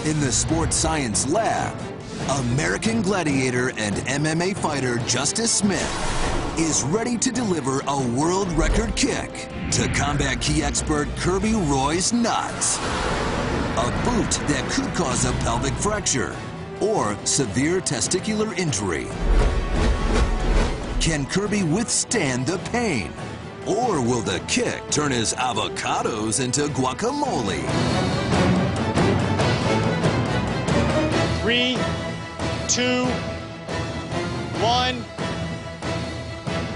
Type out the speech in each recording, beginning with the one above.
In the sports science lab, American gladiator and MMA fighter Justice Smith is ready to deliver a world record kick to combat key expert Kirby Roy's nuts. A boot that could cause a pelvic fracture or severe testicular injury. Can Kirby withstand the pain? Or will the kick turn his avocados into guacamole? 3, 2, 1,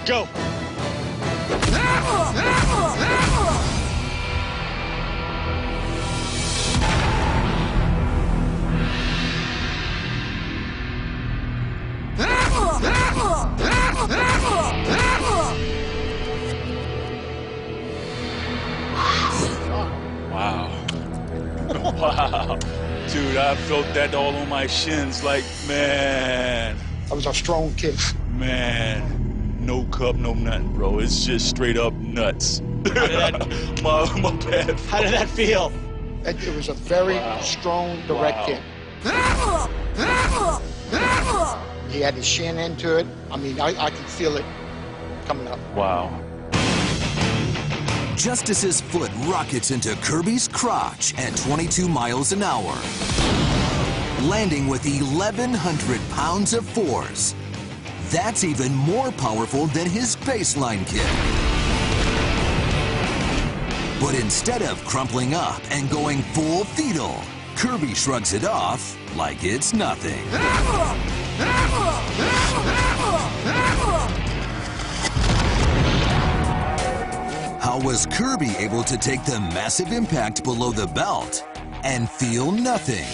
go. Wow. Wow. Dude, I felt that all on my shins, like, man. That was a strong kick. Man, no cup, no nothing, bro. It's just straight up nuts. my bad. How did that feel? It was a very strong, direct kick. He had his shin into it. I mean, I could feel it coming up. Wow. Justice's foot rockets into Kirby's crotch at 22 miles an hour, landing with 1,100 pounds of force. That's even more powerful than his baseline kick. But instead of crumpling up and going full fetal, Kirby shrugs it off like it's nothing. How was Kirby able to take the massive impact below the belt and feel nothing?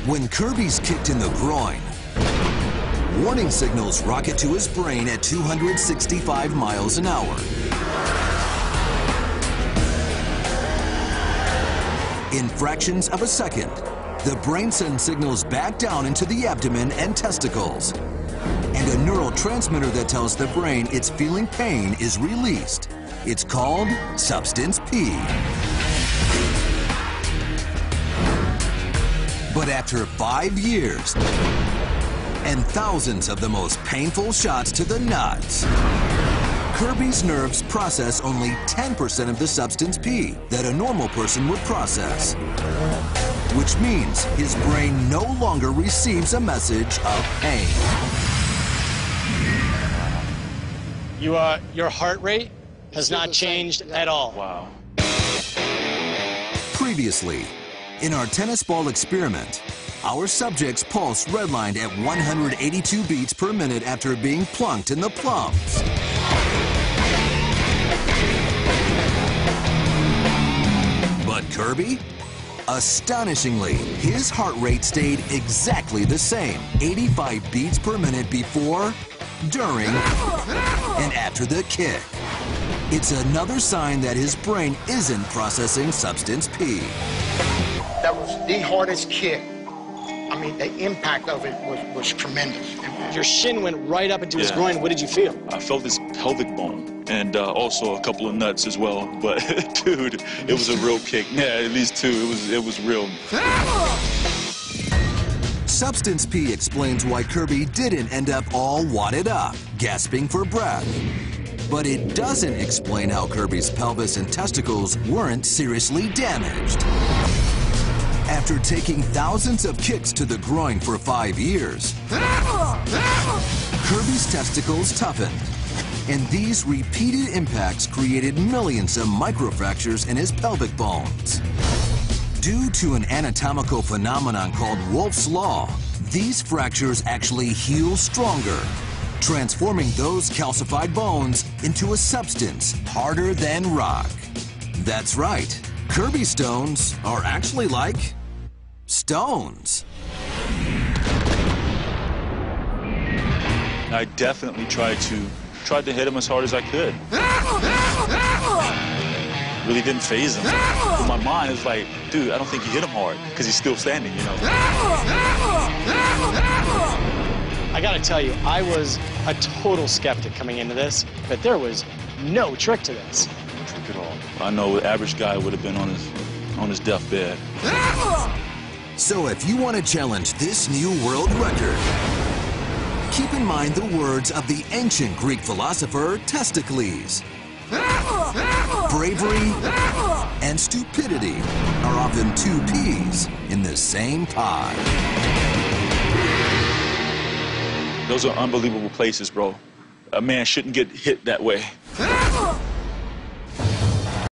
When Kirby's kicked in the groin, warning signals rocket to his brain at 265 miles an hour. In fractions of a second, the brain sends signals back down into the abdomen and testicles. And a neurotransmitter that tells the brain it's feeling pain is released. It's called substance P. But after 5 years and thousands of the most painful shots to the nuts, Kirby's nerves process only 10% of the substance P that a normal person would process, which means his brain no longer receives a message of pain. Your heart rate has not changed at all. Wow. Previously, in our tennis ball experiment, our subject's pulse redlined at 182 beats per minute after being plunked in the plums. But Kirby? Astonishingly, his heart rate stayed exactly the same, 85 beats per minute before, during, and after the kick. It's another sign that his brain isn't processing substance P. That was the hardest kick. I mean, the impact of it was tremendous. Your shin went right up into his groin. What did you feel? I felt his pelvic bone and also a couple of nuts as well. But dude, it was a real kick. Yeah, at least 2. It was real. Substance P explains why Kirby didn't end up all wadded up, gasping for breath. But it doesn't explain how Kirby's pelvis and testicles weren't seriously damaged. After taking thousands of kicks to the groin for 5 years, Kirby's testicles toughened, and these repeated impacts created millions of microfractures in his pelvic bones. Due to an anatomical phenomenon called Wolff's Law, these fractures actually heal stronger, transforming those calcified bones into a substance harder than rock. That's right, Kirby stones are actually like stones. I definitely tried to hit him as hard as I could. Really didn't faze him. In my mind, it's like, dude, I don't think you hit him hard because he's still standing, you know. I gotta tell you, I was a total skeptic coming into this, but there was no trick to this. at all. I know the average guy would have been on his deathbed. So if you want to challenge this new world record, keep in mind the words of the ancient Greek philosopher Testicles. Bravery and stupidity are often two peas in the same pod. Those are unbelievable places, bro. A man shouldn't get hit that way.